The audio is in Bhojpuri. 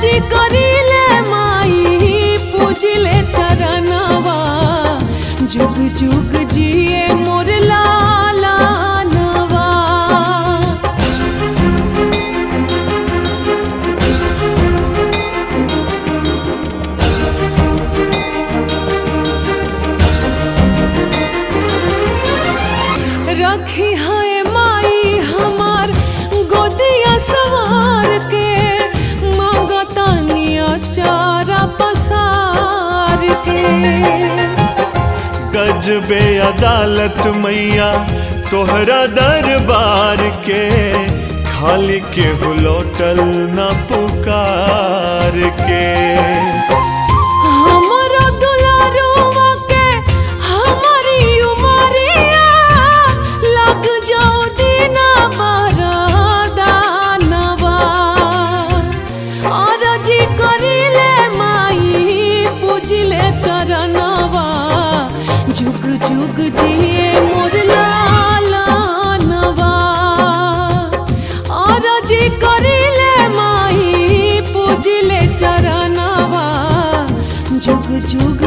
अरजी करिले माई पूजिले चरणवा जुग जुग जिए मोर लाला नवा। रखी है माई हमार गोदिया सवार के मांगतानिया चारा पसार के। गजबे अदालत मैया तोहरा दरबार के खाली के लौटल न पुकार के। हमारा दुलारुआ के हमारी उमरिया लग जाओ दीना बरदानवा। अरजी करिले माई पूजिले चरणवा जुग जुग जिए मोर लाला नवा। अरजी करिले माई पूजिले चरणवा जुग जुग